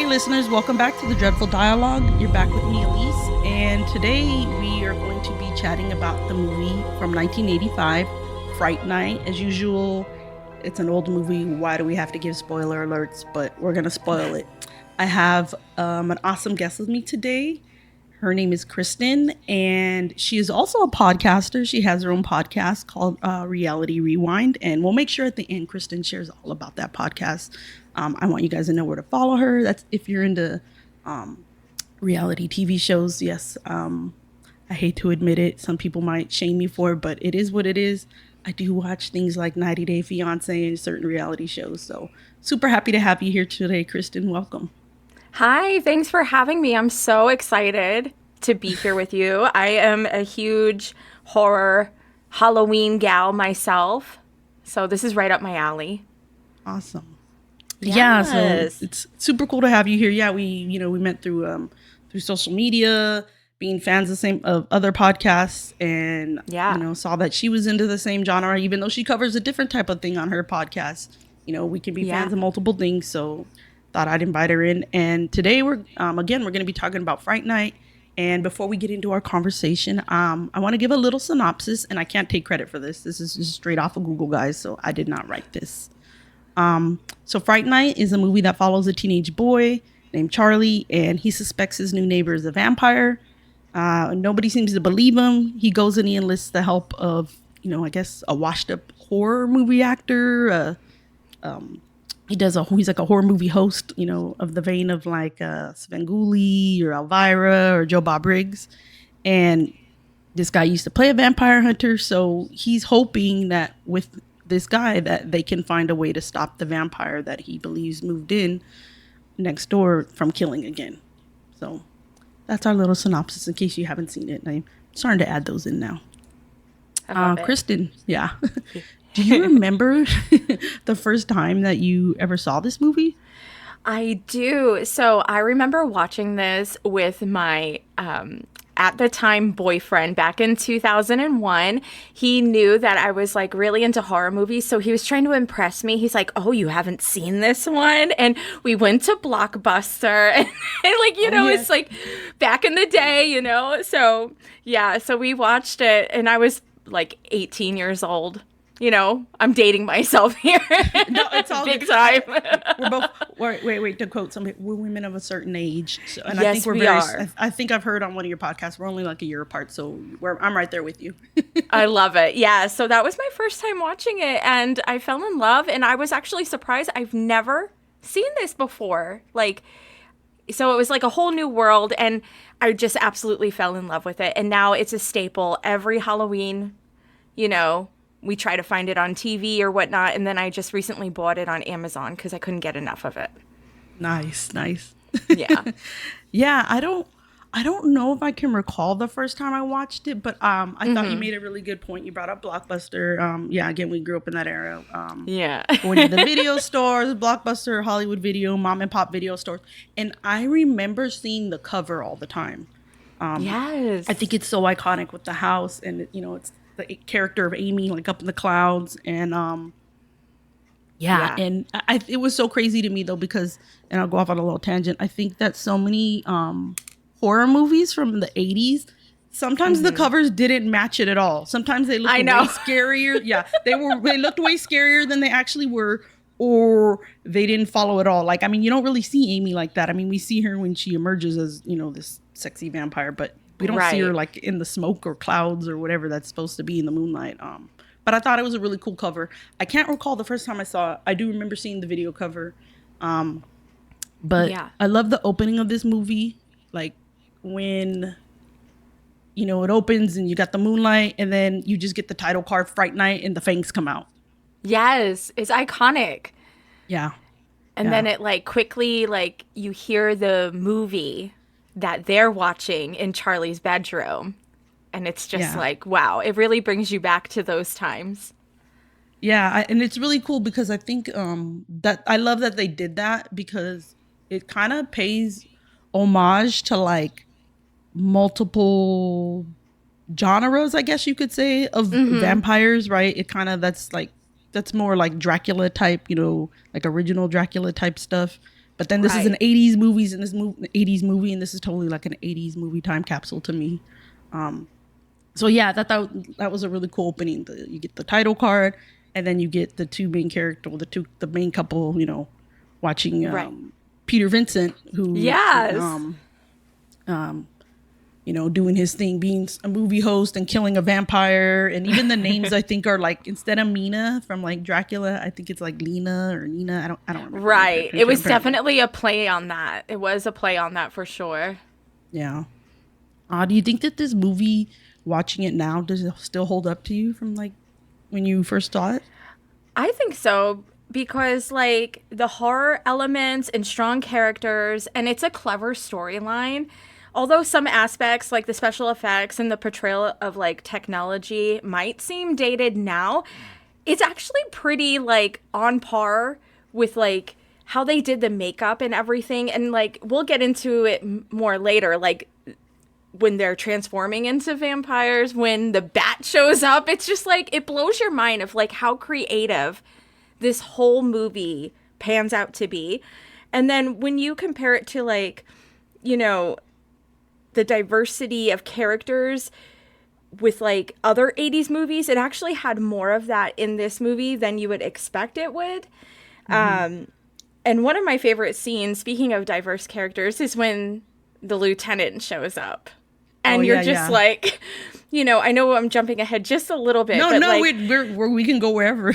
listeners, welcome back to the Dreadful Dialogue. You're back with me, Alyse, and today we are going to be chatting about the movie from 1985, Fright Night. As usual, it's an old movie. Why do we have to give spoiler alerts? But we're going to spoil it. I have an awesome guest with me today. Her name is Kristen, and she is also a podcaster. She has her own podcast called Reality Rewind, and we'll make sure at the end Kristen shares all about that podcast. I want you guys to know where to follow her. That's if you're into reality TV shows. Yes, I hate to admit it. Some people might shame me for it, but it is what it is. I do watch things like 90 Day Fiancé and certain reality shows. So super happy to have you here today, Kristen. Welcome. Hi, thanks for having me. I'm so excited to be here with you. I am a huge horror Halloween gal myself, so this is right up my alley. Awesome. Yes. Yeah, so it's super cool to have you here. Yeah, we met through social media, being fans of other podcasts, and saw that she was into the same genre, even though she covers a different type of thing on her podcast. We can be fans of multiple things, so thought I'd invite her in. And today we're going to be talking about Fright Night. And before we get into our conversation, I want to give a little synopsis, and I can't take credit for this. This is just straight off of Google, guys, so I did not write this. So Fright Night is a movie that follows a teenage boy named Charlie, and he suspects his new neighbor is a vampire. Nobody seems to believe him. He goes and he enlists the help of, I guess a washed up horror movie actor. He's like a horror movie host, of the vein of like Svengoolie or Elvira or Joe Bob Briggs. And this guy used to play a vampire hunter, so he's hoping that with this guy that they can find a way to stop the vampire that he believes moved in next door from killing again. So that's our little synopsis in case you haven't seen it. And I'm starting to add those in now. Kristen, yeah. Do you remember the first time that you ever saw this movie? I do. So I remember watching this with my at the time boyfriend back in 2001. He knew that I was like really into horror movies, so he was trying to impress me. He's like, "Oh, you haven't seen this one?" And we went to Blockbuster, and it's like back in the day, So yeah, so we watched it, and I was like 18 years old. I'm dating myself here. No, it's all big time. We're both wait to quote somebody, we're women of a certain age. So, and yes, I think we are. I think I've heard on one of your podcasts, we're only like a year apart, so I'm right there with you. I love it. Yeah, so that was my first time watching it, and I fell in love, and I was actually surprised. I've never seen this before. So it was like a whole new world, and I just absolutely fell in love with it. And now it's a staple every Halloween, we try to find it on TV or whatnot, and then I just recently bought it on Amazon because I couldn't get enough of it. Nice. Yeah. Yeah, I don't know if I can recall the first time I watched it, but I thought you made a really good point. You brought up Blockbuster. Again, we grew up in that era. Going to the video stores, Blockbuster, Hollywood Video, mom and pop video stores. And I remember seeing the cover all the time. Yes. I think it's so iconic with the house, and it's the character of Amy like up in the clouds, and and it was so crazy to me though, because, and I'll go off on a little tangent, I think that so many horror movies from the 80s, sometimes the covers didn't match it at all. Sometimes they looked way scarier. Yeah, they looked way scarier than they actually were, or they didn't follow at all. Like, I mean, you don't really see Amy like that. I mean, we see her when she emerges as this sexy vampire, but we don't see her like in the smoke or clouds or whatever that's supposed to be in the moonlight. But I thought it was a really cool cover. I can't recall the first time I saw it. I do remember seeing the video cover. But I love the opening of this movie. Like when, it opens and you got the moonlight, and then you just get the title card, Fright Night, and the fangs come out. Yes, it's iconic. Yeah. And then it like quickly, like you hear the movie that they're watching in Charlie's bedroom, and it's just like, wow, it really brings you back to those times. Yeah, and it's really cool because I think that I love that they did that, because it kind of pays homage to like multiple genres, I guess you could say, of vampires, right? It kind of that's more like Dracula type, like original Dracula type stuff. But then this is an Right. 80s movies and this 80s movie, and this is totally like an 80s movie time capsule to me. So yeah, I thought that was a really cool opening. You get the title card, and then you get the two main character, the main couple, watching Right. Peter Vincent, who Yes. doing his thing, being a movie host and killing a vampire. And even the names I think are like, instead of Mina from like Dracula, I think it's like Lena or Nina. I don't remember. Right. It was Apparently. definitely a play on that. It was a play on that for sure. Yeah. Do you think that this movie, watching it now, does it still hold up to you from like when you first saw it? I think so because like the horror elements and strong characters and it's a clever storyline. Although some aspects like the special effects and the portrayal of like technology might seem dated now, it's actually pretty like on par with like how they did the makeup and everything. And like we'll get into it more later, like when they're transforming into vampires, when the bat shows up, it's just like it blows your mind of like how creative this whole movie pans out to be. And then when you compare it to like, you know, the diversity of characters with like other 80s movies, it actually had more of that in this movie than you would expect it would. And one of my favorite scenes, speaking of diverse characters, is when the lieutenant shows up. And you're just like, I know I'm jumping ahead just a little bit. No, but no, like, we can go wherever.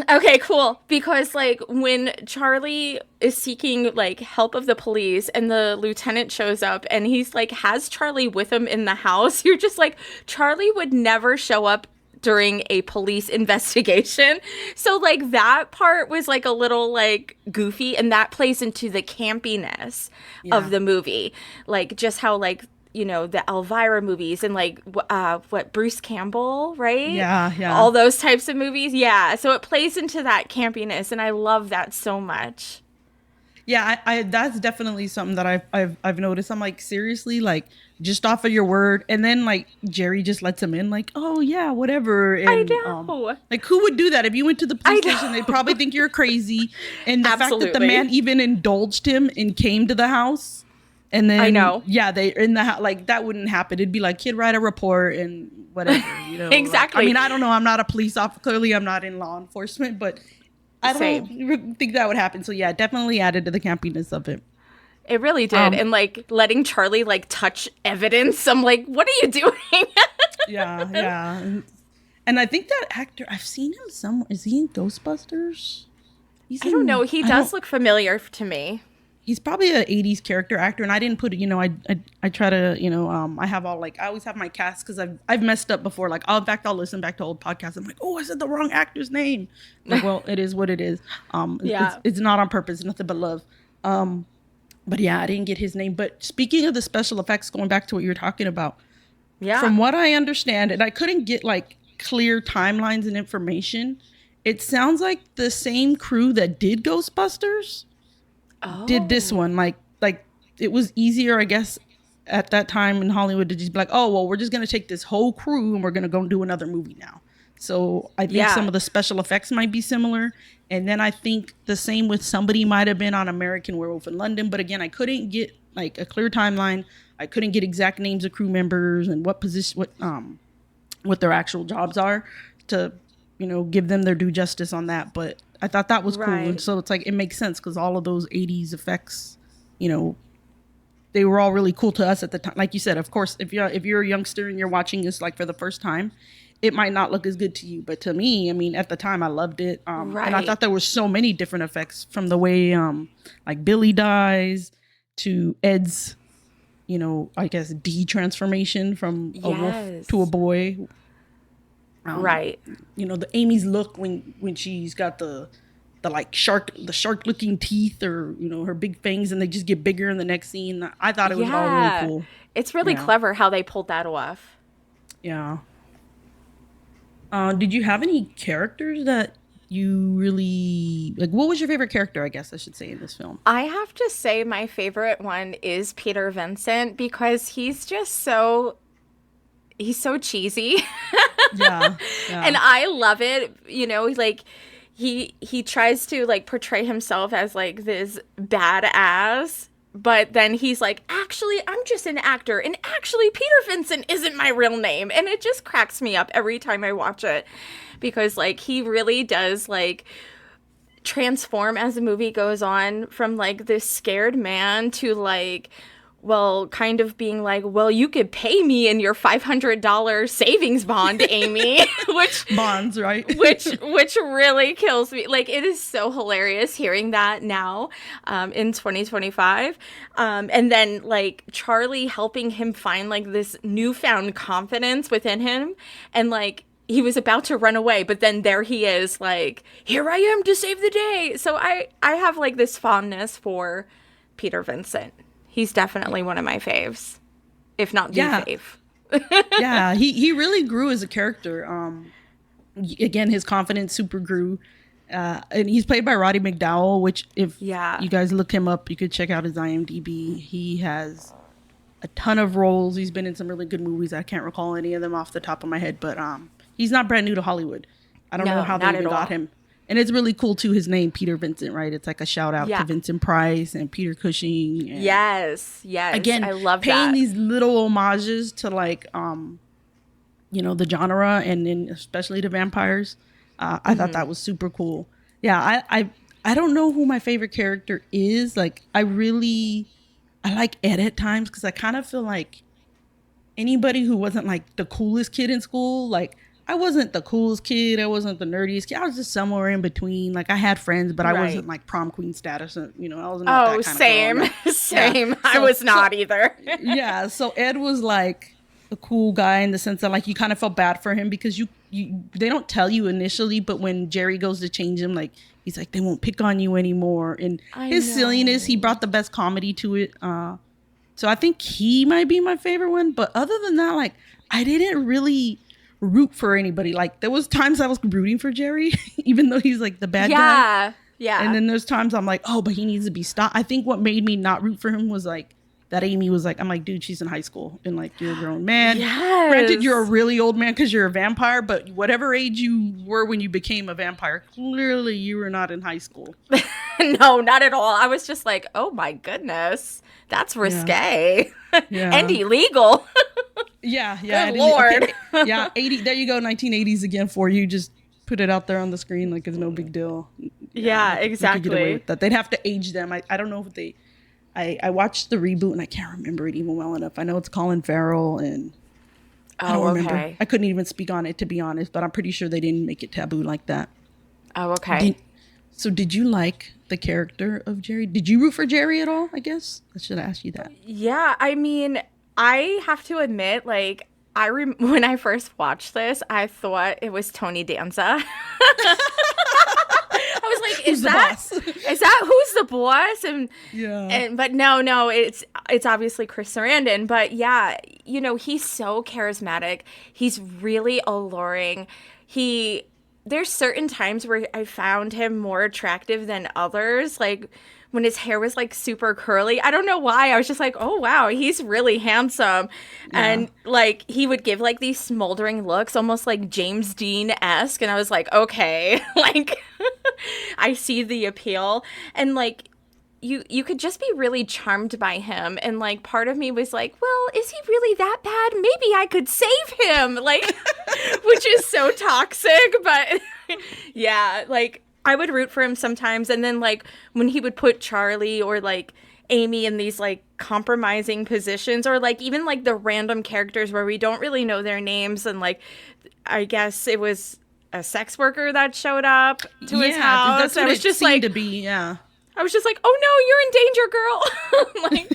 okay, cool. Because like when Charlie is seeking like help of the police and the lieutenant shows up and he's like has Charlie with him in the house, you're just like, Charlie would never show up during a police investigation. So like that part was like a little like goofy, and that plays into the campiness of the movie. Like just how like, the Elvira movies and like what Bruce Campbell, right? Yeah. All those types of movies. Yeah. So it plays into that campiness, and I love that so much. Yeah, I that's definitely something that I've noticed. I'm like, seriously, like just off of your word, and then like Jerry just lets him in, like, oh yeah, whatever. And, I know. Like who would do that? If you went to the police station, they'd probably think you're crazy. And the fact that the man even indulged him and came to the house, and then I know. Yeah, they in the house, like that wouldn't happen. It'd be like, kid, write a report and whatever. Exactly. Like, I mean, I don't know. I'm not a police officer. Clearly, I'm not in law enforcement, but I don't think that would happen. So yeah, definitely added to the campiness of it. It really did. And like letting Charlie like touch evidence. I'm like, what are you doing? Yeah. And I think that actor, I've seen him somewhere. Is he in Ghostbusters? I don't know. He does look familiar to me. He's probably an 80s character actor, and I didn't put it, I try to, I have all like, I always have my cast because I've messed up before. Like, in fact, I'll listen back to old podcasts. I'm like, oh, I said the wrong actor's name. Like, well, it is what it is. It's not on purpose, nothing but love. But yeah, I didn't get his name. But speaking of the special effects, going back to what you were talking about, from what I understand, and I couldn't get like clear timelines and information, it sounds like the same crew that did Ghostbusters did this one. Like it was easier, I guess, at that time in Hollywood to just be like, oh, well, we're just going to take this whole crew and we're going to go do another movie now. So I think some of the special effects might be similar. And then I think the same with somebody might have been on American Werewolf in London. But again, I couldn't get like a clear timeline. I couldn't get exact names of crew members and what position, what their actual jobs are to, give them their due justice on that. But I thought that was cool. And so it's like, it makes sense because all of those 80s effects, they were all really cool to us at the time. Like you said, of course, if you're a youngster and you're watching this like for the first time, it might not look as good to you. But to me, I mean, at the time I loved it. And I thought there were so many different effects, from the way like Billy dies to Ed's, I guess de-transformation from a wolf to a boy. The Amy's look when she's got the like shark looking teeth, or her big fangs, and they just get bigger in the next scene. I thought it was all really cool. It's really clever how they pulled that off. Yeah. Did you have any characters that you really like? What was your favorite character, I guess I should say, in this film? I have to say my favorite one is Peter Vincent, because he's so cheesy. Yeah. And I love it. Like he tries to like portray himself as like this badass, but then he's like, actually, I'm just an actor, and actually Peter Vincent isn't my real name. And it just cracks me up every time I watch it, because like he really does like transform as the movie goes on, from like this scared man to like, well, kind of being like, well, you could pay me in your $500 savings bond, Amy, which Bonds, right? which really kills me. Like, it is so hilarious hearing that now, in 2025. And then like Charlie helping him find like this newfound confidence within him, and like he was about to run away, but then there he is, like, here I am to save the day. So I have like this fondness for Peter Vincent. He's definitely one of my faves, if not the fave. Yeah, he really grew as a character. Again, his confidence super grew. And he's played by Roddy McDowall, which if you guys look him up, you could check out his IMDb. He has a ton of roles. He's been in some really good movies. I can't recall any of them off the top of my head, but he's not brand new to Hollywood. I don't know how they even got him. And it's really cool, too, his name, Peter Vincent, right? It's like a shout out to Vincent Price and Peter Cushing. And yes. Again, I love paying these little homages to, like, the genre, and then especially to vampires. I thought that was super cool. Yeah, I don't know who my favorite character is. Like, I like Ed at times, because I kind of feel like anybody who wasn't, like, the coolest kid in school, like, I wasn't the coolest kid. I wasn't the nerdiest kid. I was just somewhere in between. Like, I had friends, but I wasn't like prom queen status. I wasn't that kind same. of girl. Same. I was not either. Yeah. So Ed was like a cool guy in the sense that like you kind of felt bad for him, because they don't tell you initially, but when Jerry goes to change him, like he's like, they won't pick on you anymore. And his silliness, he brought the best comedy to it. So I think he might be my favorite one. But other than that, like I didn't really root for anybody. Like there was times I was rooting for Jerry, even though he's like the bad guy. Yeah. And then there's times I'm like, oh, but he needs to be stopped. I think what made me not root for him was like that Amy was like, I'm like, dude, she's in high school and like you're a grown man. Yes. Granted, you're a really old man because you're a vampire, but whatever age you were when you became a vampire, clearly you were not in high school. No, not at all. I was just like, oh my goodness, that's risque. And illegal. Yeah. Good Lord. Okay. Yeah, 80. There you go, 1980s again for you. Just put it out there on the screen like it's no big deal. Yeah, exactly. Get away with that. They'd have to age them. I don't know if they. I watched the reboot and I can't remember it even well enough. I know it's Colin Farrell and I don't remember. Okay. I couldn't even speak on it, to be honest, but I'm pretty sure they didn't make it taboo like that. Oh, okay. So did you like the character of Jerry? Did you root for Jerry at all, I guess? I should ask you that. Yeah, I mean, I have to admit, like, when I first watched this, I thought it was Tony Danza. I was like, is that who's the boss? But no, it's obviously Chris Sarandon. But yeah, he's so charismatic. He's really alluring. There's certain times where I found him more attractive than others. Like when his hair was like super curly. I don't know why. I was just like, oh wow, he's really handsome. Yeah. And like he would give like these smoldering looks, almost like James Dean-esque. And I was like, okay, like I see the appeal. And like you could just be really charmed by him. And like part of me was like, well, is he really that bad? Maybe I could save him. Like, which is so toxic. But yeah, like I would root for him sometimes. And then like when he would put Charlie or like Amy in these like compromising positions, or like even like the random characters where we don't really know their names, and like I guess it was a sex worker that showed up to his house. That's what I was just like to be. Yeah. I was just like, oh no, you're in danger, girl. Like,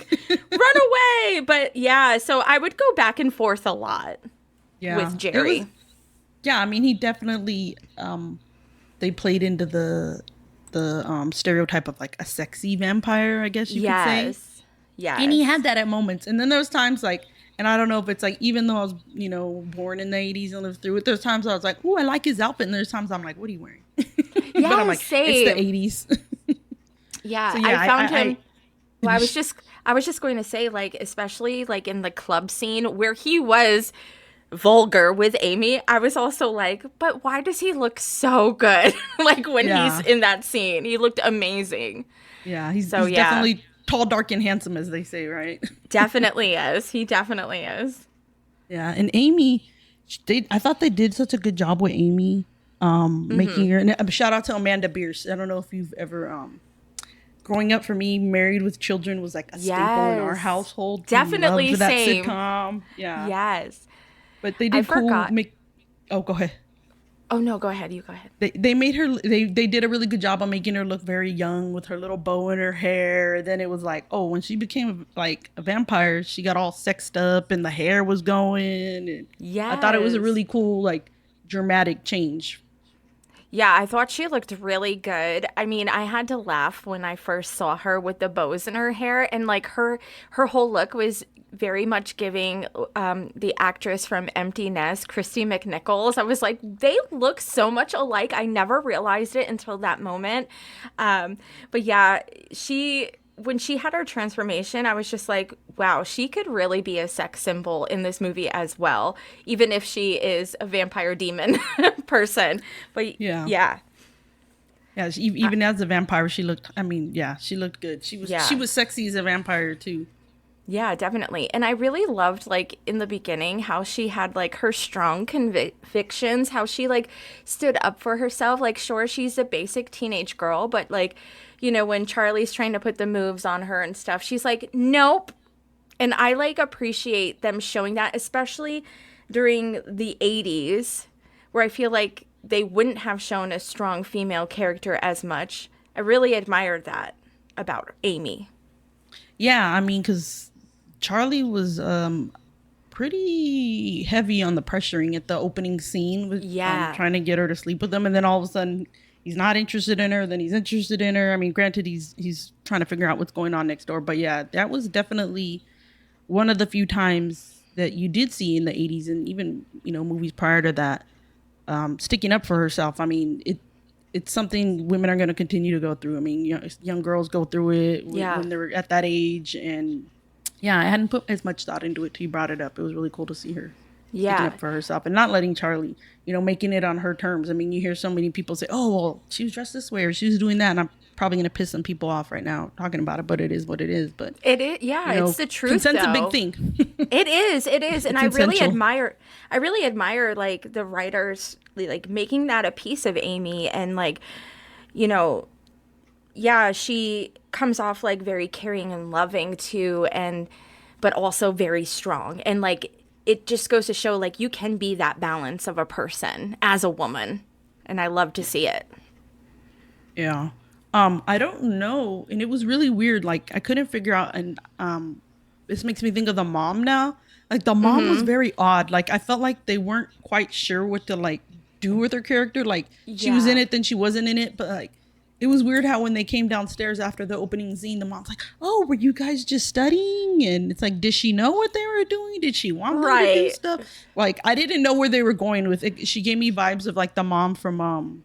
run away. But yeah, so I would go back and forth a lot with Jerry. I mean, he definitely, they played into the stereotype of like a sexy vampire, I guess you could say. Yes. And he had that at moments. And then there was times like, and I don't know if it's like, even though I was, born in the 80s and lived through it, there's times I was like, oh, I like his outfit. And there's times I'm like, what are you wearing? Yeah, but I'm like, same. It's the 80s. Yeah, so, I found him. Well, I was just going to say, like, especially like in the club scene where he was vulgar with Amy, I was also like, but why does he look so good? Like when he's Yeah. in that scene, he looked amazing. Yeah. He's So he's yeah, definitely tall, dark, and handsome, as they say, right? definitely is. He definitely is. Yeah. And Amy, I thought they did such a good job with Amy, making her. And shout out to Amanda Bierce. I don't know if you've ever, growing up for me, Married with Children was like a staple in our Yes. household. We loved Definitely that same. sitcom. Yeah. Yes. But they I did cool forgot. make. Oh, go ahead. Oh no, go ahead. You go ahead. They made her, they did a really good job on making her look very young with her little bow in her hair. Then it was like, oh, when she became like a vampire, she got all sexed up and the hair was going. And I thought it was a Yes. really cool, like, dramatic change. Yeah, I thought she looked really good. I mean, I had to laugh when I first saw her with the bows in her hair, and like her whole look was very much giving the actress from Empty Nest, Christy McNichols. I was like, they look so much alike. I never realized it until that moment. But yeah, she when she had her transformation, I was just like, wow, she could really be a sex symbol in this movie as well, even if she is a vampire demon person. But Yeah. yeah, Yeah, even as a vampire, she looked. I mean, yeah, she looked good. She yeah. was sexy as a vampire too. Yeah, definitely. And I really loved like in the beginning how she had like her strong convictions, how she like stood up for herself. Like sure, she's a basic teenage girl, but like, you know, when Charlie's trying to put the moves on her and stuff, she's like, "Nope." And I like appreciate them showing that, especially during the 80s, where I feel like they wouldn't have shown a strong female character as much. I really admired that about Amy. Yeah, I mean, because Charlie was pretty heavy on the pressuring at the opening scene with Yeah. trying to get her to sleep with him, and then all of a sudden he's not interested in her. Then he's interested in her. I mean, granted, he's trying to figure out what's going on next door, but yeah, that was definitely one of the few times that you did see in the 80s and even, movies prior to that, sticking up for herself. I mean, it's something women are going to continue to go through. I mean, young girls go through it Yeah. when they're at that age. And yeah, I hadn't put as much thought into it till you brought it up. It was really cool to see her sticking Yeah. up for herself and not letting Charlie, making it on her terms. I mean, you hear so many people say, oh, well, she was dressed this way or she was doing that. And I'm probably going to piss some people off right now talking about it, but it is what it is. But, It is, yeah, it's the truth consent's a big though. thing. It is, and It's essential. I really admire like the writers like making that a piece of Amy and like, you know, yeah, she comes off like very caring and loving too, and but also very strong, and like it just goes to show like you can be that balance of a person as a woman, and I love to see it. Yeah. I don't know. And it was really weird. Like I couldn't figure out, and this makes me think of the mom now. Like the mom was very odd. Like I felt like they weren't quite sure what to like do with her character. Like she was in Yeah. it, then she wasn't in it, but like it was weird how when they came downstairs after the opening scene, the mom's like, "Oh, were you guys just studying?" And it's like, did she know what they were doing? Did she want them to do Right. stuff? Like I didn't know where they were going with it. She gave me vibes of like the mom from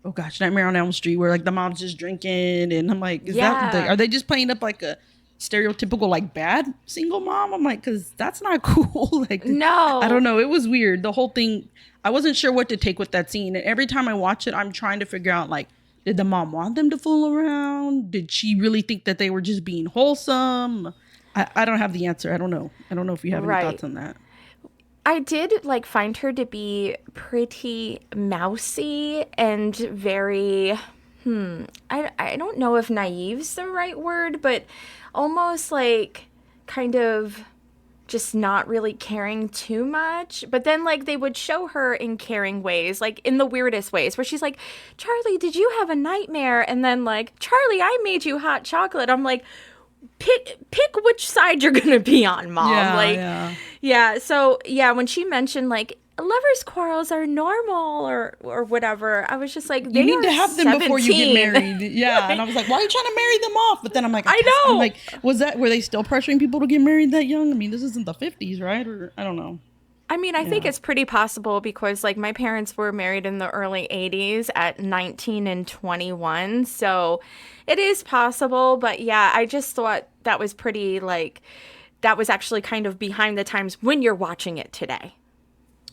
oh gosh, Nightmare on Elm Street, where like the mom's just drinking, and I'm like, Yeah. are they just playing up like a stereotypical like bad single mom? I'm like, because that's not cool. Like, I No. don't know, it was weird. The whole thing, I wasn't sure what to take with that scene, and every time I watch it, I'm trying to figure out like, did the mom want them to fool around? Did she really think that they were just being wholesome? I don't have the answer. I don't know. I don't know if you have any Right. thoughts on that. I did like find her to be pretty mousy and very I don't know if naive's the right word, but almost like kind of just not really caring too much. But then like they would show her in caring ways, like in the weirdest ways, where she's like, "Charlie, did you have a nightmare?" And then like, "Charlie, I made you hot chocolate." I'm like, pick which side you're gonna be on, mom. Yeah, Like, yeah. yeah. So yeah, when she mentioned like lovers quarrels are normal or whatever, I was just like, You they need are to have them before you get 17. married. Yeah. And I was like, why are you trying to marry them off? But then I'm like, I I'm know. like, were they still pressuring people to get married that young? I mean, this isn't the 50s, right? Or I don't know. I mean, I think Yeah. it's pretty possible because like my parents were married in the early 80s at 19 and 21. So it is possible, but yeah, I just thought that was pretty like that was actually kind of behind the times when you're watching it today.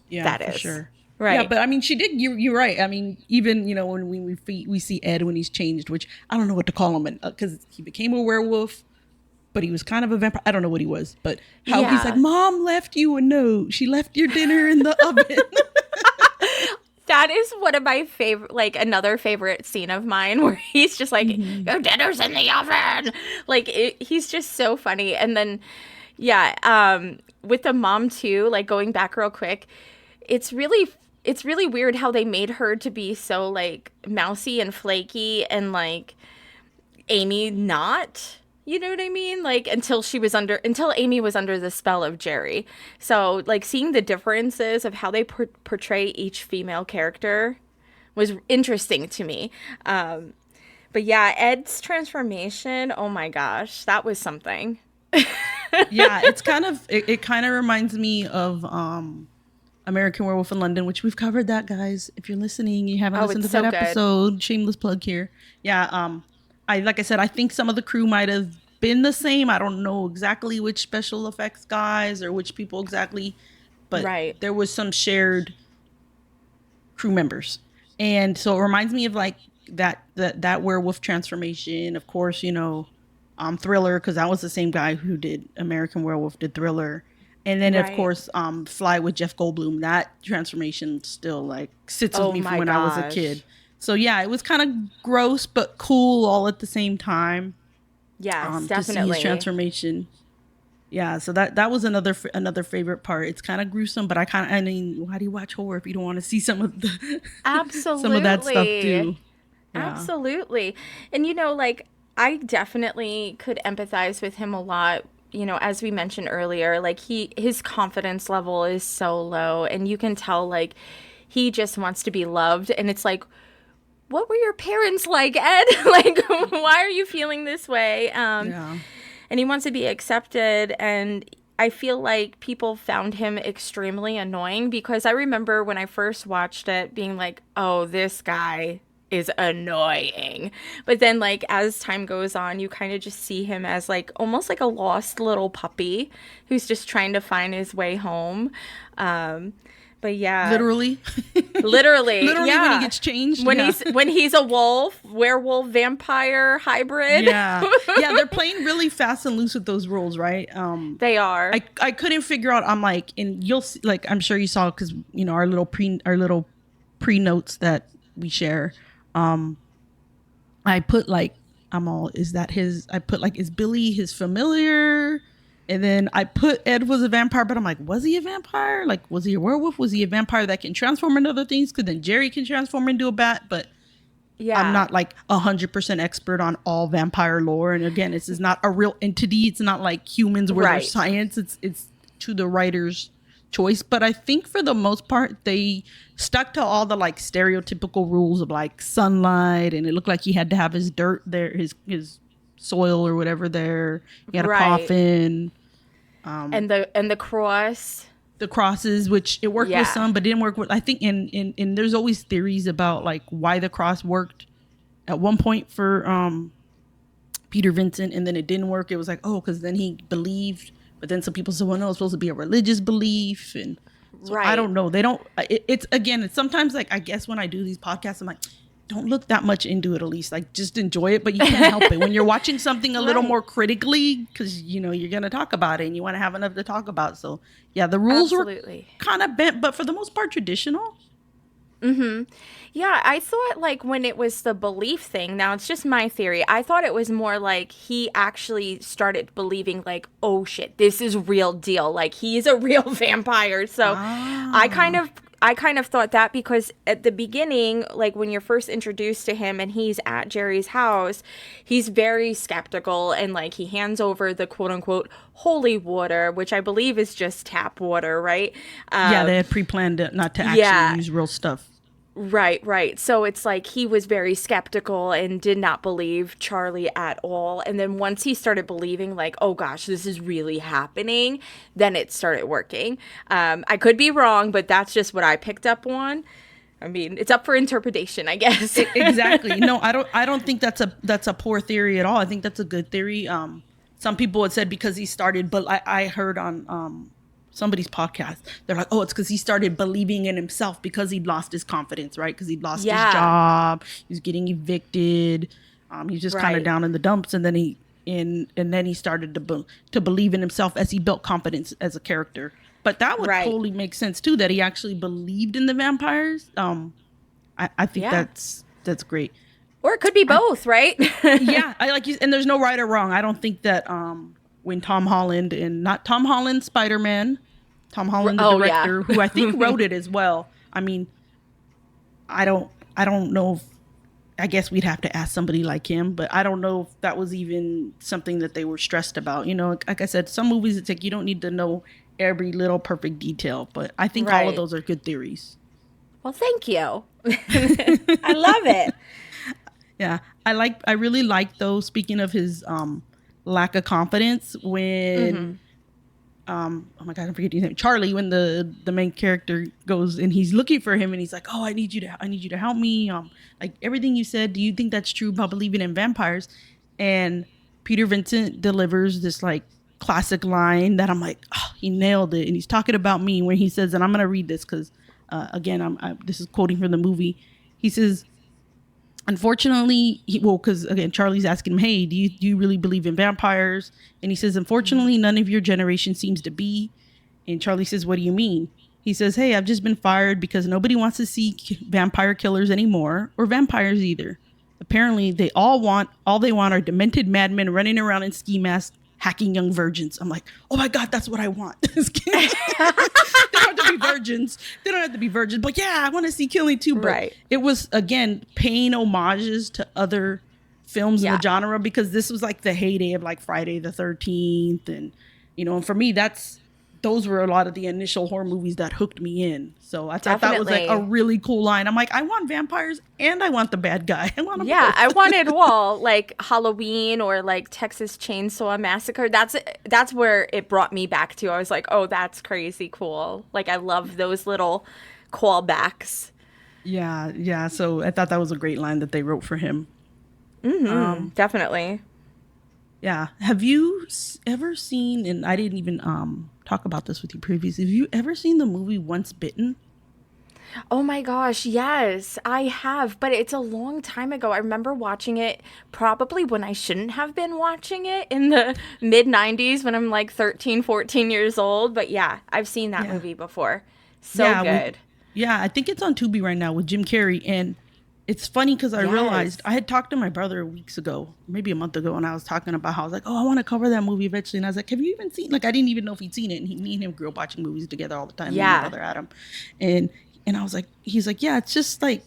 Yeah, that for is. sure. Yeah, Right. but I mean, she did. You're right. I mean, even when we see Ed when he's changed, which I don't know what to call him, because he became a werewolf, but he was kind of a vampire. I don't know what he was, but how he's like, Yeah. "Mom left you a note. She left your dinner in the oven." That is one of my favorite, like another favorite scene of mine where he's just like, Hmm. your dinner's in the oven. Like, he's just so funny. And then, yeah, with the mom too, like going back real quick, it's really, it's really weird how they made her to be so like mousy and flaky and like Amy not. You know what I mean? Like until Amy was under the spell of Jerry. So like seeing the differences of how they portray each female character was interesting to me. But yeah, Ed's transformation, oh my gosh, that was something. Yeah, it's kind of it kind of reminds me of American Werewolf in London, which we've covered that, guys. If you're listening, you haven't Oh, listened it's to that so good. episode, shameless plug here. Yeah, I like I said, I think some of the crew might have been the same. I don't know exactly which special effects guys or which people exactly, but Right. there was some shared crew members. And so it reminds me of like that werewolf transformation. Of course, Thriller, because that was the same guy who did American Werewolf, did Thriller. And then of Right. course, Fly with Jeff Goldblum. That transformation still like sits with Oh me from my when I was a kid. gosh. So yeah, it was kind of gross but cool all at the same time. Yes, To see his definitely. transformation. Yeah, so that was another favorite part. It's kind of gruesome, but I mean, why do you watch horror if you don't want to see some of the some of that stuff Absolutely. too? Yeah. Absolutely. And like I definitely could empathize with him a lot. As we mentioned earlier, like his confidence level is so low and you can tell like he just wants to be loved and it's like what were your parents like, Ed? Like why are you feeling this way? Yeah. And he wants to be accepted and I feel like people found him extremely annoying because I remember when I first watched it being like, "Oh, this guy is annoying." But then like as time goes on, you kind of just see him as like almost like a lost little puppy who's just trying to find his way home. But yeah, Literally. literally, Literally when he yeah. gets changed. When Yeah. he's a wolf, werewolf, vampire hybrid. Yeah. Yeah, they're playing really fast and loose with those rules, right? They are. I couldn't figure out. I'm like, and you'll see, like I'm sure you saw because our little pre notes that we share. I put like I'm all is that his? I put like is Billy his familiar? And then I put Ed was a vampire, but I'm like, was he a vampire? Like, was he a werewolf? Was he a vampire that can transform into other things? Because then Jerry can transform into a bat, but I'm Yeah. not like 100% expert on all vampire lore. And again, this is not a real entity. It's not like humans where Right. there's science. It's to the writer's choice. But I think for the most part, they stuck to all the like stereotypical rules of like sunlight, and it looked like he had to have his dirt there, his soil or whatever there. He had a Right. coffin, And the cross. the crosses, which it worked Yeah. with some, but didn't work with. I think in there's always theories about like why the cross worked at one point for Peter Vincent, and then it didn't work. It was like, oh, because then he believed, but then some people said, well, no, it's supposed to be a religious belief, and so I Right. don't know. They don't. It's again, it's sometimes like I guess when I do these podcasts, I'm like, don't look that much into it. At least like just enjoy it, but you can't help it when you're watching something a little Right. more critically because you're gonna talk about it and you want to have enough to talk about. So yeah, the rules were Absolutely. kind of bent, but for the most part traditional. Yeah, I thought like when it was the belief thing, now it's just my theory. I thought it was more like he actually started believing like, oh shit, this is real deal. Like he's a real vampire. So I kind of thought that because at the beginning, like when you're first introduced to him and he's at Jerry's house, he's very skeptical and like he hands over the quote unquote holy water, which I believe is just tap water, right? Yeah, they had pre-planned it not to actually yeah. use real stuff. Right, right. So it's like he was very skeptical and did not believe Charlie at all. And then once he started believing, like, oh gosh, this is really happening, then it started working. I could be wrong, but that's just what I picked up on. I mean, it's up for interpretation, I guess. Exactly. No, I don't think that's a poor theory at all. I think that's a good theory. Some people had said because he started, but I heard on somebody's podcast. They're like, oh, it's because he started believing in himself because he'd lost his confidence, right? Because he'd lost his job, he was getting evicted, he's just kind of down in the dumps, and then he started to believe in himself as he built confidence as a character. But that would totally make sense too, that he actually believed in the vampires. I think that's great. Or it could be both, right? Yeah, I like you, and there's no right or wrong. I don't think that when Tom Holland, and not Tom Holland Spider-Man, Tom Holland the director, who I think wrote it as well. I mean, I don't know if, I guess we'd have to ask somebody like him, but I don't know if that was even something that they were stressed about. You know, like I said, some movies, it's like you don't need to know every little perfect detail, but I think all of those are good theories. Well, thank you. I love it. Yeah, I really like, though, speaking of his lack of confidence, when oh my god, I'm forgetting his name, Charlie, when the main character goes and he's looking for him and he's like, oh, I need you to help me, like everything you said, do you think that's true about believing in vampires? And Peter Vincent delivers this like classic line that I'm like, oh, he nailed it. And he's talking about me when he says, and I'm gonna read this because again, this is quoting from the movie. He says, unfortunately, because again, Charlie's asking him, hey, do you really believe in vampires? And he says, unfortunately, none of your generation seems to be. And Charlie says, what do you mean? He says, hey, I've just been fired because nobody wants to see vampire killers anymore, or vampires either. Apparently, all they want are demented madmen running around in ski masks, hacking young virgins. I'm like, oh my God, that's what I want. They don't have to be virgins. They don't have to be virgins. But yeah, I want to see killing too. But it was, again, paying homages to other films in the genre, because this was like the heyday of like Friday the 13th. And, you know, and for me, those were a lot of the initial horror movies that hooked me in. So I thought that was like a really cool line. I'm like, I want vampires and I want the bad guy. I want them both. I wanted like Halloween or like Texas Chainsaw Massacre. That's where it brought me back to. I was like, oh, that's crazy cool. Like, I love those little callbacks. Yeah. So I thought that was a great line that they wrote for him. Definitely. Yeah. Have you ever seen, and I didn't even talk about this with you previously, have you ever seen the movie Once Bitten? Oh my gosh, yes, I have, but it's a long time ago. I remember watching it probably when I shouldn't have been watching it, in the mid-90s when I'm like 13, 14 years old. But yeah, I've seen that movie before. So good. I think it's on Tubi right now with Jim Carrey. And it's funny because I realized I had talked to my brother weeks ago, maybe a month ago, and I was talking about how I was like, oh, I want to cover that movie eventually. And I was like, have you even seen, like, I didn't even know if he'd seen it. And me and him grew up watching movies together all the time. Yeah. My brother Adam. And I was like, he's like, yeah, it's just like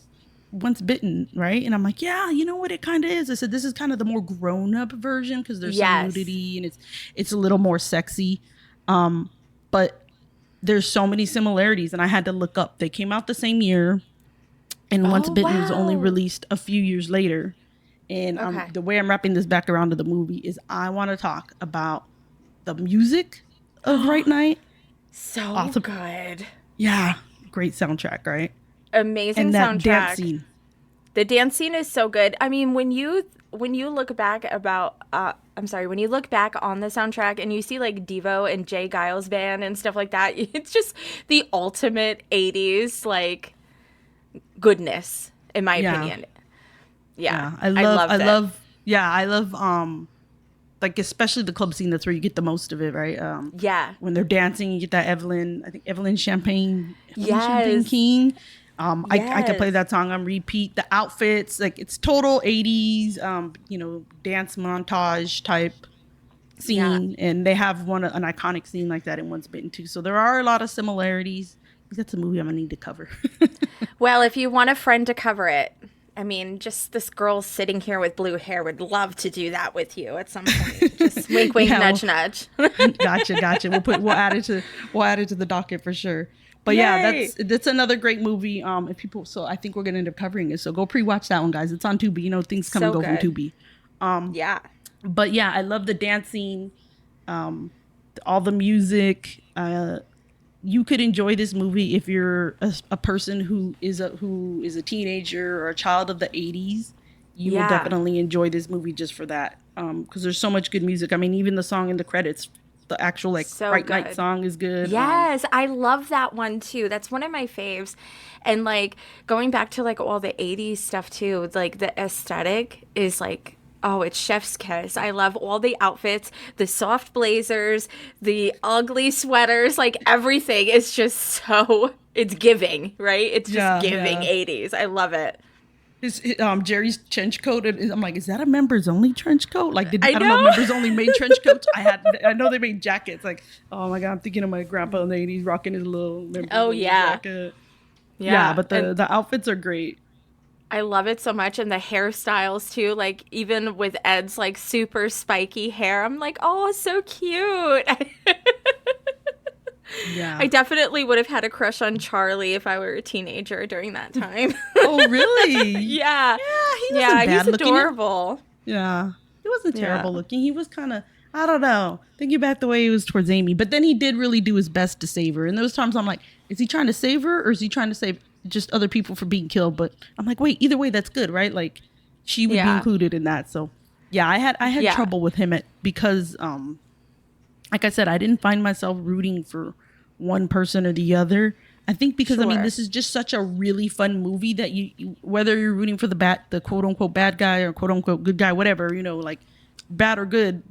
Once Bitten, right? And I'm like, yeah, you know what it kind of is. I said, this is kind of the more grown up version because there's some nudity and it's a little more sexy. But there's so many similarities, and I had to look up. They came out the same year. And Once Bitten was only released a few years later. And the way I'm wrapping this back around to the movie is I want to talk about the music of Fright Night. So good. Yeah. Great soundtrack, right? Amazing and that soundtrack. Dance scene. The dance scene is so good. I mean, when you look back when you look back on the soundtrack and you see like Devo and Jay Giles Band and stuff like that, it's just the ultimate 80s, like, goodness, in my opinion. I love like, especially the club scene. That's where you get the most of it, right? When they're dancing, you get that Evelyn Champagne King. I could play that song on repeat. The outfits, like, it's total 80s dance montage type scene. And they have an iconic scene like that in Once Bitten too. So there are a lot of similarities. That's a movie I'm gonna need to cover. Well, if you want a friend to cover it, I mean, just this girl sitting here with blue hair would love to do that with you at some point. Just wink, wink, nudge, nudge. Gotcha. We'll add it to the docket for sure. But that's another great movie. If people, so I think we're gonna end up covering it. So go pre-watch that one, guys. It's on Tubi. You know, things come and go from Tubi. But yeah, I love the dancing, all the music. You could enjoy this movie if you're a person who is a teenager or a child of the 80s. You will definitely enjoy this movie just for that, because there's so much good music. I mean, even the song in the credits The actual like So Fright Night good. song is good. Yes, I love that one too. That's one of my faves. And like going back to like all the 80s stuff too, like the aesthetic is like, oh, it's chef's kiss. I love all the outfits, the soft blazers, the ugly sweaters, like everything is just so, it's giving, right? It's just Yeah, giving yeah. 80s. I love it. Jerry's trench coat. I'm like, is that a members only trench coat? Like, I I don't know if know. members only made trench coats. I know they made jackets. Like, oh my god, I'm thinking of my grandpa in the '80s rocking his little members Oh only yeah. jacket. Yeah, Yeah. but And the outfits are great. I love it so much. And the hairstyles too, like even with Ed's like super spiky hair, I'm like, oh, so cute. I Yeah. definitely would have had a crush on Charlie if I were a teenager during that time. Oh really? Yeah. Yeah, he Yeah, wasn't he's bad looking. adorable. Yeah, he wasn't Yeah. terrible looking. He was kind of, I don't know, thinking back the way he was towards Amy. But then he did really do his best to save her. And those times I'm like, is he trying to save her or is he trying to save just other people from being killed? But I'm like, wait, either way, that's good, right? Like she would be Yeah. included in that. So yeah, I had Yeah. trouble with him because like I said, I didn't find myself rooting for one person or the other. I think because I mean Sure. this is just such a really fun movie that whether you're rooting for the quote unquote bad guy or quote unquote good guy, whatever, like bad or good,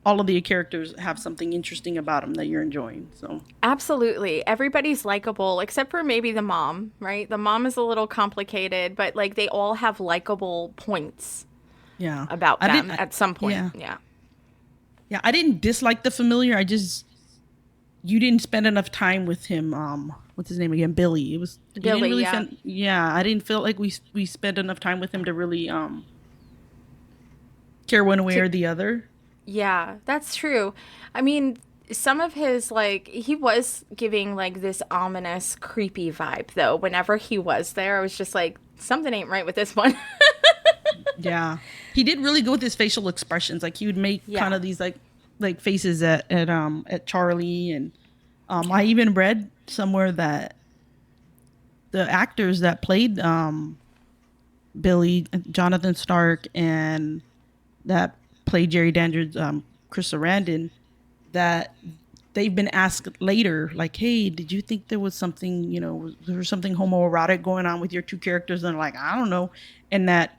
all of the characters have something interesting about them that you're enjoying. So Absolutely. Everybody's likable except for maybe the mom, right? The mom is a little complicated, but like they all have likable points yeah, about I them didn't. at some point. Yeah, Yeah. yeah, I didn't dislike the familiar. I just you didn't spend enough time with him. What's his name again? Billy. It was you didn't Billy, really yeah. spend. Yeah, I didn't feel like we spent enough time with him to really care one way To or the other. Yeah, that's true. I mean, some of his, like, he was giving, like, this ominous, creepy vibe, though. Whenever he was there, I was just like, something ain't right with this one. Yeah, he did really good with his facial expressions. Like he would make kind Yeah. of these like faces at Charlie, and I even read somewhere that the actors that played Billy, Jonathan Stark, and that played Jerry Dandridge, Chris Sarandon, that they've been asked later, like, hey, did you think there was something, was there something homoerotic going on with your two characters? And they're like, I don't know. And that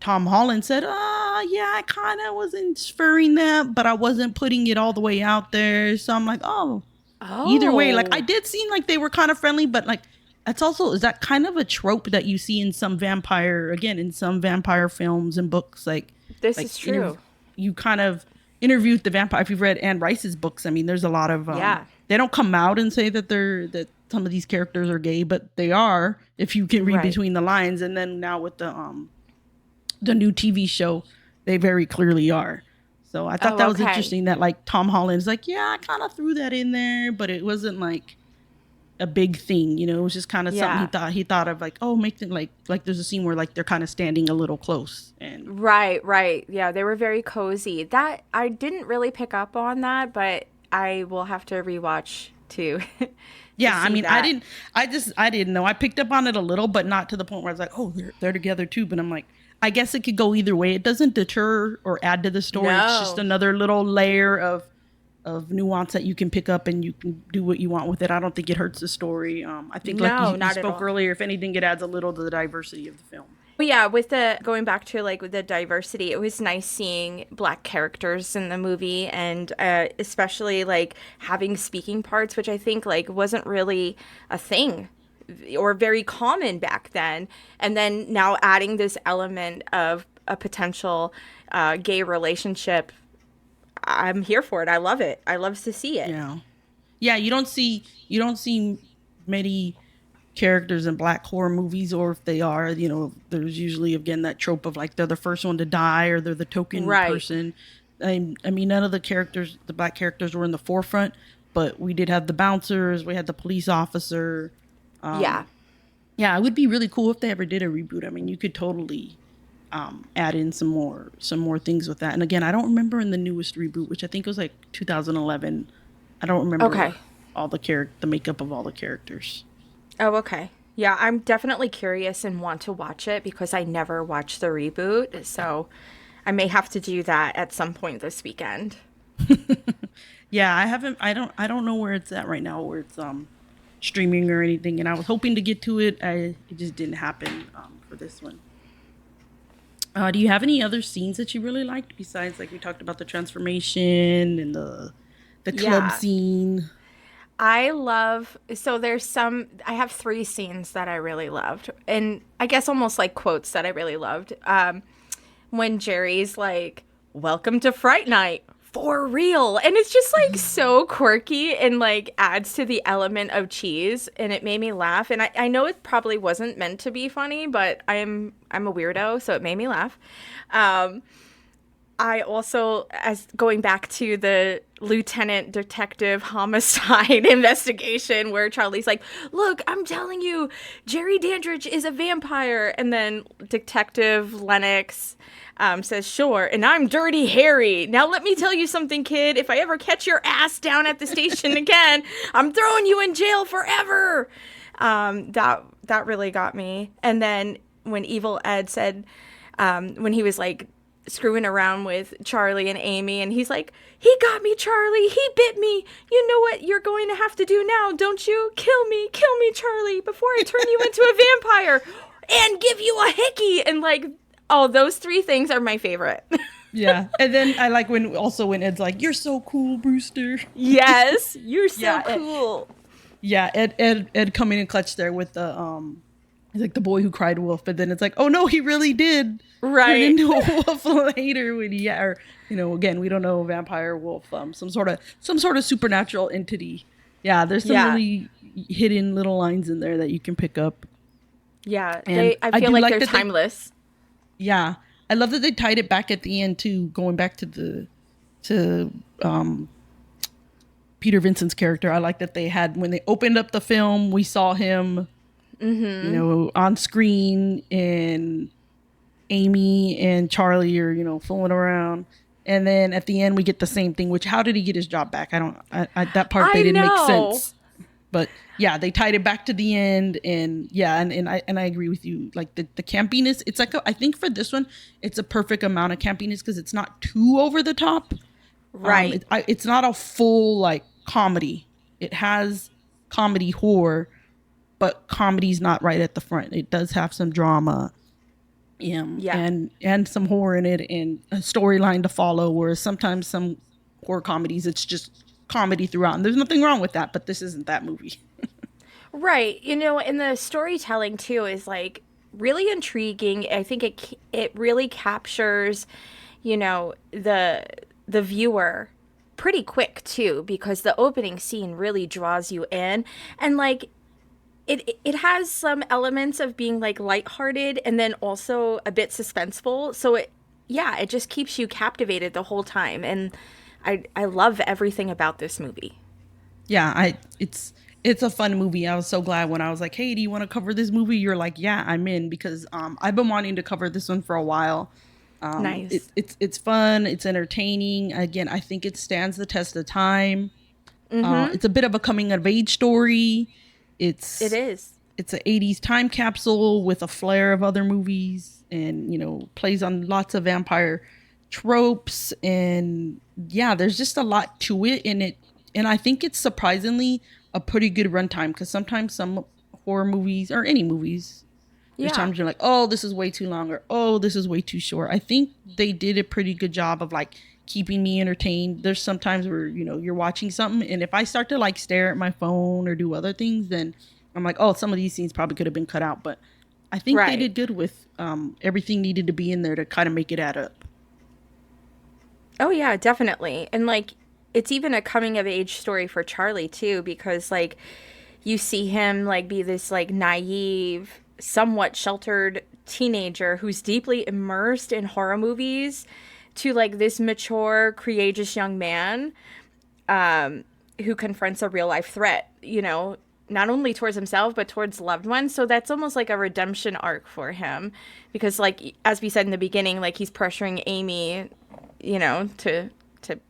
Tom Holland said, yeah, I kind of was inferring that, but I wasn't putting it all the way out there. So I'm like, oh, either way, like I Oh, did seem like they were kind of friendly, but like that's also, is that kind of a trope that you see in some in some vampire films and books, this like is true. you kind of interviewed the vampire. If you've read Anne Rice's books, I mean, there's a lot of, Yeah. they don't come out and say that some of these characters are gay, but they are, if you can read Right. between the lines. And then now with the new TV show, they very clearly are. So I thought Oh, that was okay. interesting that like Tom Holland's like, yeah, I kind of threw that in there, but it wasn't like a big thing, it was just kind of something Yeah. he thought of, like, oh, make it like there's a scene where like they're kind of standing a little close. And Right, right. Yeah, they were very cozy. That I didn't really pick up on that, but I will have to rewatch too to yeah, I see mean, that. I didn't know. I picked up on it a little, but not to the point where I was like, oh, they're together too. But I'm like, I guess it could go either way. It doesn't deter or add to the story. It's just No. another little layer of nuance that you can pick up and you can do what you want with it. I don't think it hurts the story. I think like No, you not at spoke all. earlier, if anything, it adds a little to the diversity of the film. But yeah, with the going back to like with the diversity, it was nice seeing black characters in the movie, and especially like having speaking parts, which I think like wasn't really a thing or very common back then. And then now adding this element of a potential gay relationship, I'm here for it. I love it. I love to see it. Yeah. Yeah, you don't see many characters in black horror movies, or if they are, there's usually again that trope of like they're the first one to die or they're the token Right. person. I mean, none of the black characters were in the forefront, but we did have the bouncers, we had the police officer. Yeah. Yeah, it would be really cool if they ever did a reboot. I mean, you could totally add in some more things with that. And again, I don't remember in the newest reboot, which I think was like 2011. I don't remember Okay. all the makeup of all the characters. Oh, okay. Yeah, I'm definitely curious and want to watch it because I never watched the reboot. So I may have to do that at some point this weekend. Yeah, I haven't. I don't know where it's at right now, where it's streaming or anything. And I was hoping to get to it. It just didn't happen for this one. Do you have any other scenes that you really liked besides, like, we talked about the transformation and the club Yeah. scene? I love, so there's some, I have three scenes that I really loved. And I guess almost like quotes that I really loved. When Jerry's like, "Welcome to Fright Night. For real." And it's just like so quirky and like adds to the element of cheese. And it made me laugh. And I know it probably wasn't meant to be funny, but I'm a weirdo, so it made me laugh. Um, I also, as going back to the lieutenant detective homicide investigation, where Charlie's like, "Look, I'm telling you, Jerry Dandridge is a vampire," and then Detective Lennox says, "Sure, and I'm Dirty Harry. Now let me tell you something, kid. If I ever catch your ass down at the station again, I'm throwing you in jail forever." That really got me. And then when Evil Ed said, when he was like screwing around with Charlie and Amy, and he's like, "He got me, Charlie. He bit me. You know what you're going to have to do now, don't you? Kill me, Charlie, before I turn you into a vampire and give you a hickey." And like, oh, those three things are my favorite. Yeah, and then I like when Ed's like, "You're so cool, Brewster." Yes, you're so Yeah, cool. Yeah, Ed coming in clutch there with the he's like, the boy who cried wolf, but then it's like, oh no, he really did turn Right. into a wolf later when he, or again, we don't know, vampire, wolf, some sort of supernatural entity. Yeah, there's some Yeah. really hidden little lines in there that you can pick up, Yeah. and I I feel do like like they're that timeless. yeah, I love that they tied it back at the end too, going back to to um Peter Vincent's character. I like that they had, when they opened up the film, we saw him, on screen, and Amy and Charlie are, fooling around. And then at the end, we get the same thing, which, how did he get his job back? That part, they I didn't make know. sense. But yeah, they tied it back to the end. And yeah, and I agree with you. Like the campiness, it's like, I think for this one, it's a perfect amount of campiness because it's not too over the top. Right. It's not a full like comedy. It has comedy horror, but comedy's not right at the front. It does have some drama, Yeah. and some horror in it, and a storyline to follow. Whereas sometimes some horror comedies, it's just comedy throughout, and there's nothing wrong with that. But this isn't that movie. Right. And the storytelling too is like really intriguing. I think it really captures, the viewer pretty quick too, because the opening scene really draws you in, and like it has some elements of being like lighthearted and then also a bit suspenseful. So it just keeps you captivated the whole time, and I love everything about this movie. Yeah, it's a fun movie. I was so glad when I was like, "Hey, do you want to cover this movie?" You're like, "Yeah, I'm in," because I've been wanting to cover this one for a while. Nice. It's fun, it's entertaining. Again, I think it stands the test of time. It's a bit of a coming of age story. It It's is. it's a 80s time capsule with a flair of other movies, and plays on lots of vampire tropes, and yeah, there's just a lot to it in it. And I think it's surprisingly a pretty good runtime, because sometimes some horror movies, or any movies, there's Yeah. times you're like, oh, this is way too long, or oh, this is way too short. I think they did a pretty good job of like keeping me entertained. There's sometimes where you're watching something, and if I start to like stare at my phone or do other things, then I'm like, oh, some of these scenes probably could have been cut out. But I think they Right. did good with everything needed to be in there to kind of make it add up. Oh yeah, definitely. And like it's even a coming of age story for Charlie too, because like you see him like be this like naive, somewhat sheltered teenager who's deeply immersed in horror movies, to like this mature, courageous young man who confronts a real life threat, not only towards himself but towards loved ones. So that's almost like a redemption arc for him, because like as we said in the beginning, like he's pressuring Amy, to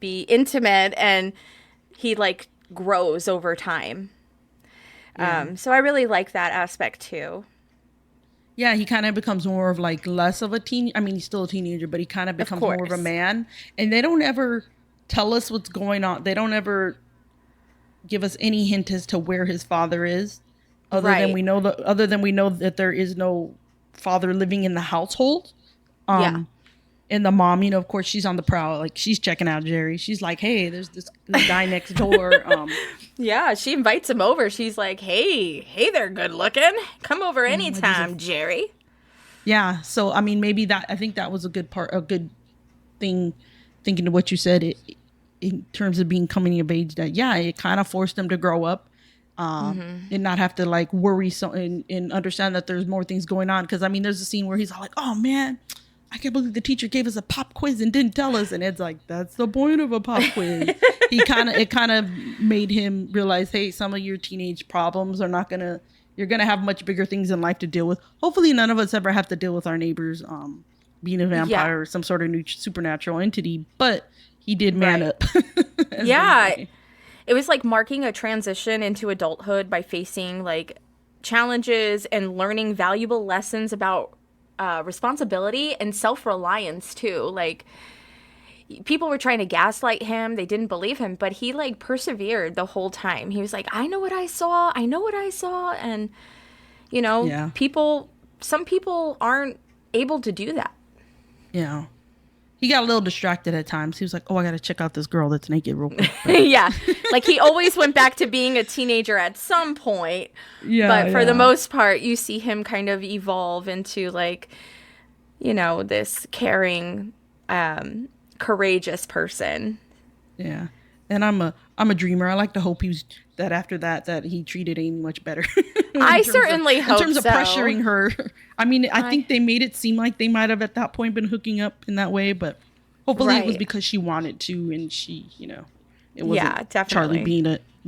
be intimate, and he like grows over time. Yeah. So I really like that aspect too. Yeah, he kind of becomes more of like less of a teen. I mean, he's still a teenager, but he kind of Of becomes more of a course. man. And they don't ever tell us what's going on. They don't ever give us any hint as to where his father is, other than we know that there is no father living in the household. And the mom, of course, she's on the prowl. Like, she's checking out Jerry. She's like, hey, there's this guy next door. Yeah, she invites him over. She's like, hey there, good looking. Come over anytime, Jerry. Yeah. So, I mean, maybe I think that was a good thing, thinking of what you said in terms of being coming of age, that, it kind of forced them to grow up and not have to like worry and understand that there's more things going on. Because, I mean, there's a scene where he's all like, oh, man, I can't believe the teacher gave us a pop quiz and didn't tell us. And Ed's like, that's the point of a pop quiz. It kind of made him realize, hey, some of your teenage problems are you're going to have much bigger things in life to deal with. Hopefully none of us ever have to deal with our neighbors being a vampire or some sort of new supernatural entity. But he did man up. Yeah. It was like marking a transition into adulthood by facing like challenges and learning valuable lessons about responsibility and self-reliance too. Like, people were trying to gaslight him. They didn't believe him, but he like persevered the whole time. He was like, I know what I saw. And, some people aren't able to do that. Yeah. He got a little distracted at times. He was like, oh, I got to check out this girl that's naked real quick. Yeah. Like, he always went back to being a teenager at some point. Yeah. But for the most part, you see him kind of evolve into like, this caring, courageous person. Yeah. And I'm a dreamer. I like to hope that after that he treated Amy much better. I certainly hope so. In terms of pressuring her. I mean, I think they made it seem like they might have at that point been hooking up in that way, but hopefully it was because she wanted to, and she, it wasn't Charlie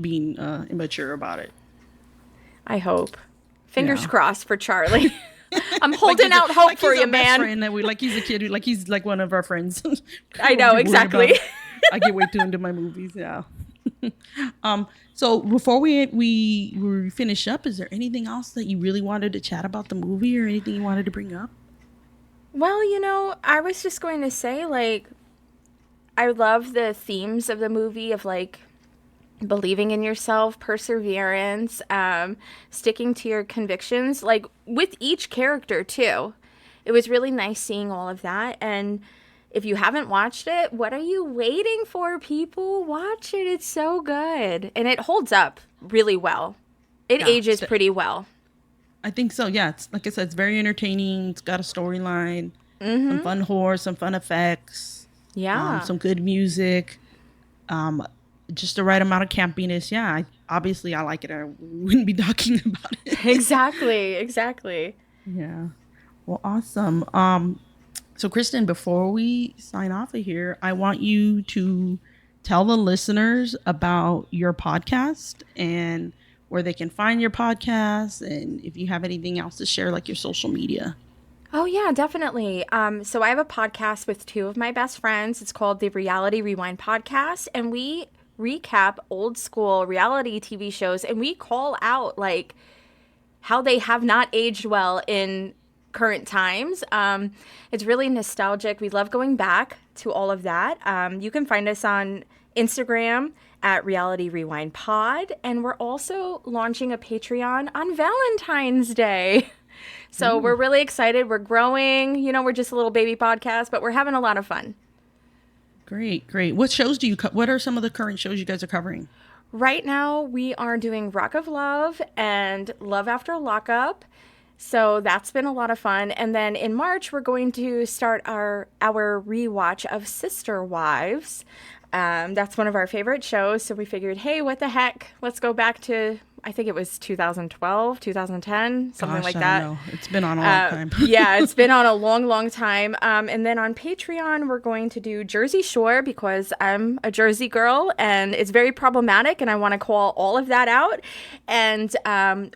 being immature about it. I hope. Fingers crossed for Charlie. I'm holding out hope for you, man. Friend that he's a kid, like he's like one of our friends. I know, exactly. I get way too into my movies, yeah. So before we finish up, is there anything else that you really wanted to chat about the movie, or anything you wanted to bring up? Well, I was just going to say, like, I love the themes of the movie of like believing in yourself, perseverance, sticking to your convictions, like with each character too. It was really nice seeing all of that. And if you haven't watched it, what are you waiting for, people? Watch it. It's so good. And it holds up really well. It ages pretty well. I think so, yeah. It's, like I said, it's very entertaining. It's got a storyline, some fun horror, some fun effects. Yeah. Some good music. Just the right amount of campiness. Yeah, obviously I like it. I wouldn't be talking about it. Exactly. Yeah. Well, awesome. So, Kristen, before we sign off of here, I want you to tell the listeners about your podcast and where they can find your podcast, and if you have anything else to share, like your social media. Oh, yeah, definitely. So I have a podcast with two of my best friends. It's called the Reality Rewind Podcast, and we recap old school reality TV shows, and we call out like how they have not aged well in current times. It's really nostalgic. We love going back to all of that. You can find us on Instagram at Reality Rewind Pod, and we're also launching a Patreon on Valentine's Day. So we're really excited. We're growing. We're just a little baby podcast, but we're having a lot of fun. Great. What shows do you what are some of the current shows you guys are covering? Right now, we are doing Rock of Love and Love After Lockup. So that's been a lot of fun. And then in March, we're going to start our rewatch of Sister Wives. That's one of our favorite shows. So we figured, hey, what the heck? Let's go back to, I think it was 2012, 2010, something like that. I know. It's been on a long time. Yeah, it's been on a long, long time. And then on Patreon, we're going to do Jersey Shore because I'm a Jersey girl and it's very problematic and I want to call all of that out. And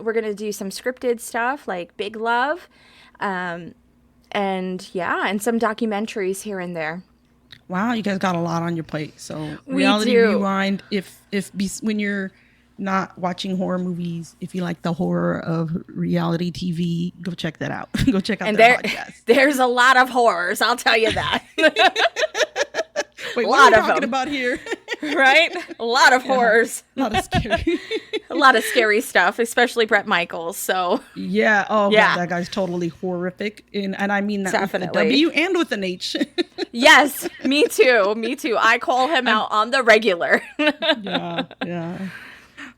we're going to do some scripted stuff like Big Love and some documentaries here and there. Wow, you guys got a lot on your plate. So Reality Rewind, when you're not watching horror movies, if you like the horror of reality TV, go check that out. Go check out their podcast. There's a lot of horrors, I'll tell you that. Wait, A what are lot we of talking them. about here? Right? A lot of horrors. Not as scary. A lot of scary stuff, especially Bret Michaels. So Yeah. Oh, Yeah. God, that guy's totally horrific. And I mean that with the Definitely. W and with an H. yes, me too. Me too. I call him out on the regular. Yeah. Yeah.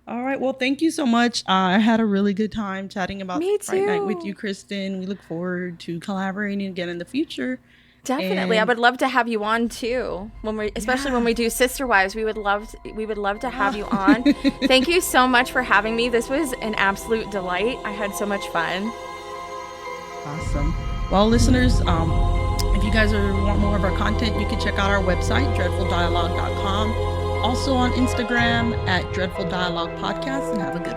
All right. Well, thank you so much. I had a really good time chatting about Me Fright Night with too. you, Kristen. We look forward to collaborating again in the future. Definitely. I And- would love to have you on too. Especially when we do Sister Wives, we would love to have you on. Thank you so much for having me. This was an absolute delight. I had so much fun. Awesome. Well, listeners, if you guys want more of our content, you can check out our website, dreadfuldialogue.com. Also on Instagram at Dreadful Dialogue Podcast, and have a good